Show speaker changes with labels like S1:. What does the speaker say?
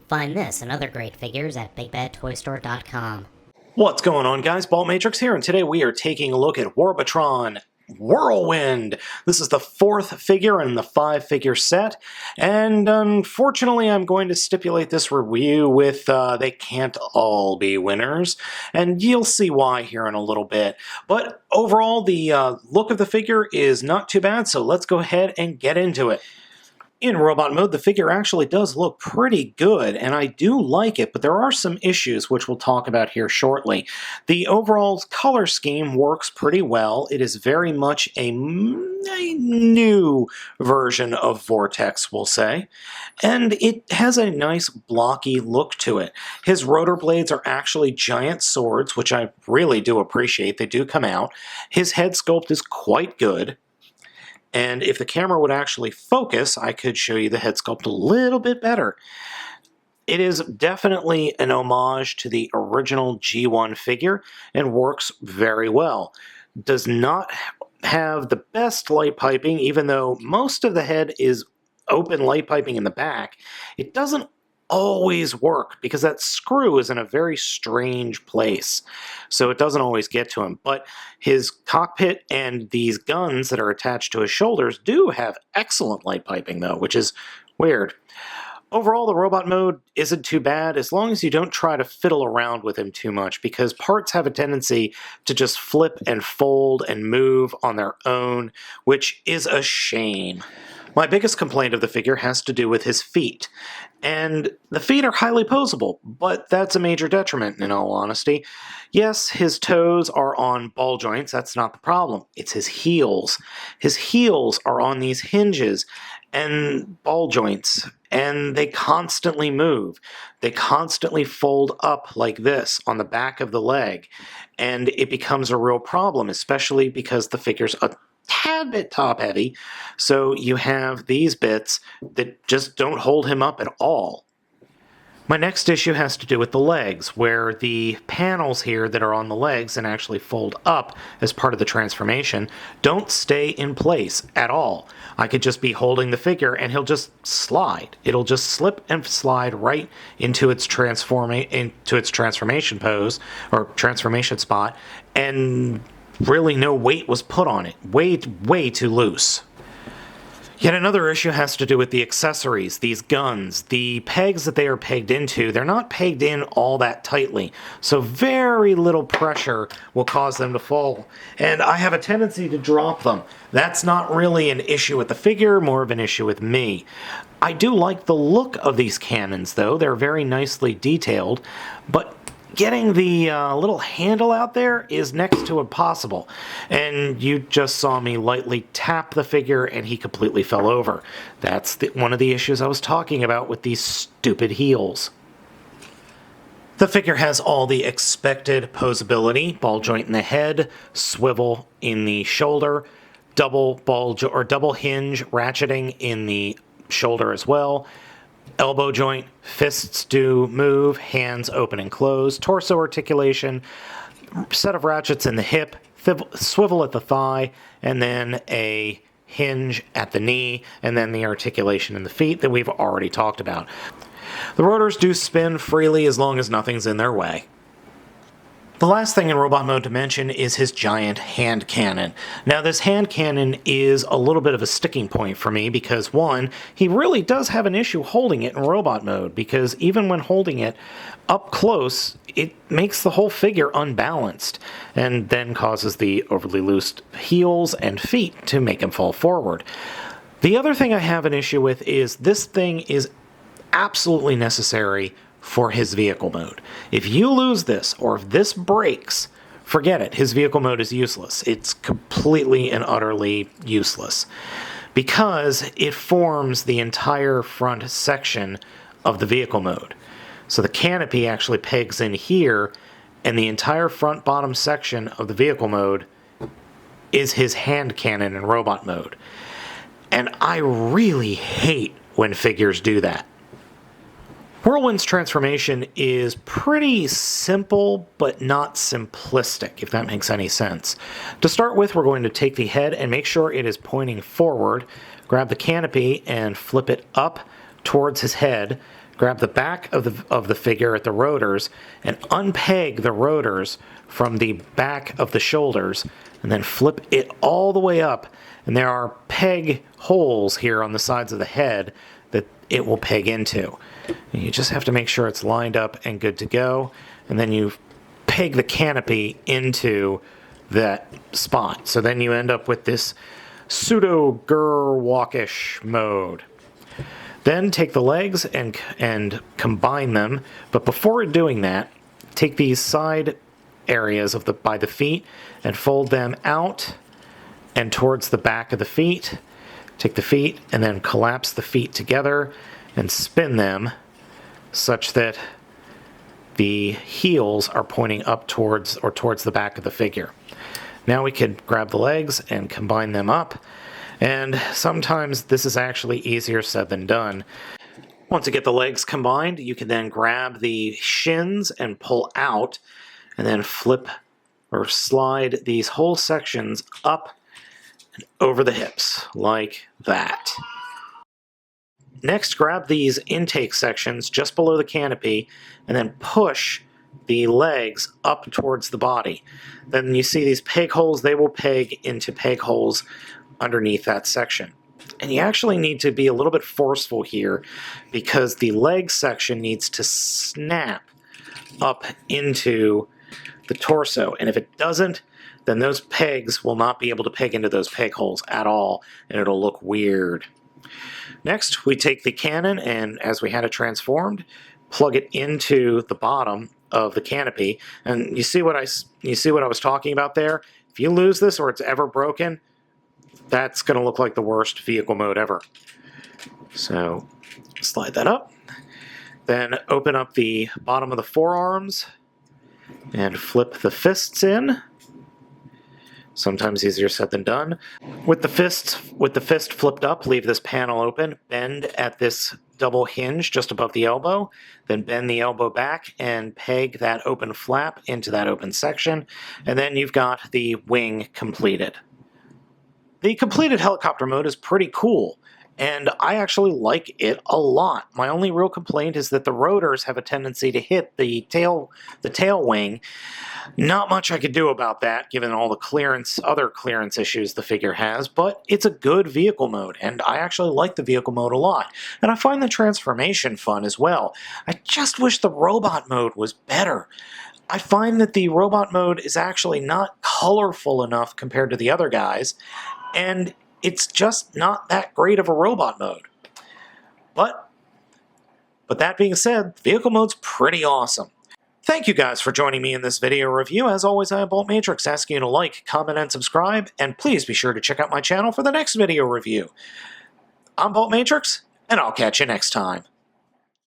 S1: Find this and other great figures at BigBadToyStore.com.
S2: What's going on, guys? Baltmatrix here, and today we are taking a look at Warbotron Whirlwind. This is the fourth figure in the 5-figure set, and unfortunately I'm going to stipulate this review with they can't all be winners, and you'll see why here in a little bit. But overall, the look of the figure is not too bad, so let's go ahead and get into it. In robot mode, the figure actually does look pretty good, and I do like it, but there are some issues which we'll talk about here shortly. The overall color scheme works pretty well. It is very much a new version of Vortex, we'll say, and it has a nice blocky look to it. His rotor blades are actually giant swords, which I really do appreciate. They do come out. His head sculpt is quite good. And if the camera would actually focus, I could show you the head sculpt a little bit better. It is definitely an homage to the original G1 figure and works very well. Does not have the best light piping, even though most of the head is open light piping in the back. It doesn't always work because that screw is in a very strange place, so it doesn't always get to him. But his cockpit and these guns that are attached to his shoulders do have excellent light piping though, which is weird. Overall, the robot mode isn't too bad as long as you don't try to fiddle around with him too much, because parts have a tendency to just flip and fold and move on their own, which is a shame. My biggest complaint of the figure has to do with his feet. And the feet are highly poseable, but that's a major detriment in all honesty. Yes, his toes are on ball joints, that's not the problem. It's his heels. His heels are on these hinges and ball joints, and they constantly move. They constantly fold up like this on the back of the leg, and it becomes a real problem, especially because the figure's a tad bit top heavy, so you have these bits that just don't hold him up at all. My next issue has to do with the legs, where the panels here that are on the legs and actually fold up as part of the transformation don't stay in place at all. I could just be holding the figure and he'll just slide. It'll just slip and slide right into its transformation pose or transformation spot, and really no weight was put on it. Way too loose. Yet another issue has to do with the accessories, these guns. The pegs that they are pegged into, they're not pegged in all that tightly, so very little pressure will cause them to fall, and I have a tendency to drop them. That's not really an issue with the figure, more of an issue with me. I do like the look of these cannons, though. They're very nicely detailed, but getting the little handle out there is next to impossible, and you just saw me lightly tap the figure and he completely fell over. That's one of the issues I was talking about with these stupid heels. The figure has all the expected posability: ball joint in the head, swivel in the shoulder, double hinge ratcheting in the shoulder as well. Elbow joint, fists do move, hands open and close, torso articulation, set of ratchets in the hip, swivel at the thigh, and then a hinge at the knee, and then the articulation in the feet that we've already talked about. The rotors do spin freely as long as nothing's in their way. The last thing in robot mode to mention is his giant hand cannon. Now, this hand cannon is a little bit of a sticking point for me because, one, he really does have an issue holding it in robot mode, because even when holding it up close, it makes the whole figure unbalanced and then causes the overly loose heels and feet to make him fall forward. The other thing I have an issue with is this thing is absolutely necessary for his vehicle mode. If you lose this, or if this breaks, forget it. His vehicle mode is useless. It's completely and utterly useless, because it forms the entire front section of the vehicle mode. So the canopy actually pegs in here, and the entire front bottom section of the vehicle mode is his hand cannon in robot mode. And I really hate when figures do that. Whirlwind's transformation is pretty simple, but not simplistic, if that makes any sense. To start with, we're going to take the head and make sure it is pointing forward, grab the canopy and flip it up towards his head, grab the back of the figure at the rotors and unpeg the rotors from the back of the shoulders, and then flip it all the way up. And there are peg holes here on the sides of the head that it will peg into. And you just have to make sure it's lined up and good to go. And then you peg the canopy into that spot. So then you end up with this pseudo-Gerwalkish mode. Then take the legs and combine them. But before doing that, take these side areas by the feet and fold them out and towards the back of the feet. Take the feet and then collapse the feet together and spin them such that the heels are pointing up towards the back of the figure. Now we could grab the legs and combine them up, and sometimes this is actually easier said than done. Once you get the legs combined, you can then grab the shins and pull out, and then flip or slide these whole sections up and over the hips, like that. Next, grab these intake sections just below the canopy, and then push the legs up towards the body. Then you see these peg holes, they will peg into peg holes underneath that section. And you actually need to be a little bit forceful here because the leg section needs to snap up into the torso. And if it doesn't, then those pegs will not be able to peg into those peg holes at all, and it'll look weird. Next, we take the cannon, and as we had it transformed, plug it into the bottom of the canopy. And you see what I was talking about there? If you lose this or it's ever broken, that's going to look like the worst vehicle mode ever. So slide that up. Then open up the bottom of the forearms and flip the fists in. Sometimes easier said than done. With the fist flipped up, leave this panel open. Bend at this double hinge just above the elbow. Then bend the elbow back and peg that open flap into that open section. And then you've got the wing completed. The completed helicopter mode is pretty cool, and I actually like it a lot. My only real complaint is that the rotors have a tendency to hit the tail wing. Not much I could do about that, given all the other clearance issues the figure has, but it's a good vehicle mode, and I actually like the vehicle mode a lot. And I find the transformation fun as well. I just wish the robot mode was better. I find that the robot mode is actually not colorful enough compared to the other guys, and it's just not that great of a robot mode. But that being said, vehicle mode's pretty awesome. Thank you guys for joining me in this video review. As always, I am Baltmatrix, asking you to like, comment, and subscribe, and please be sure to check out my channel for the next video review. I'm Baltmatrix, and I'll catch you next time.